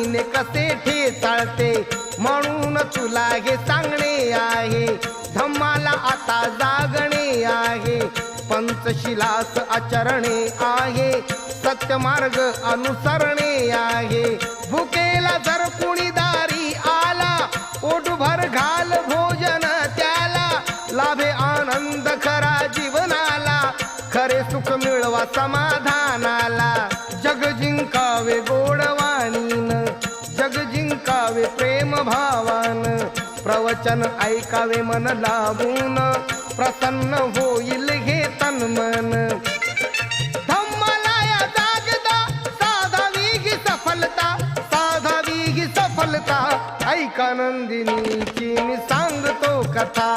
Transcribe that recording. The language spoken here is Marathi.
जाणीने कसे ठेचाळते, म्हणून तुला हे सांगणे आहे. धम्माला आता जागणे आहे, पंचशिलास आचरणे आहे, सत्यमार्ग अनुसरणे आहे. भुकेला जर कुणी दारी आला, पोटभर घाल भोजन त्याला, लाभे आनंद खरा जीवनाला, खरे सुख मिळवा समाधानाला. जग जिंकावे गोडवाणीन, जग जिंकावे प्रेम भावान, प्रवचन ऐकावे मन लावून, प्रसन्न होईल हे तन मन. धम्माला या जागदा साधावी ही सफलता, साधावी ही सफलता, ऐका नंदिनीची मी सांगतो कथा.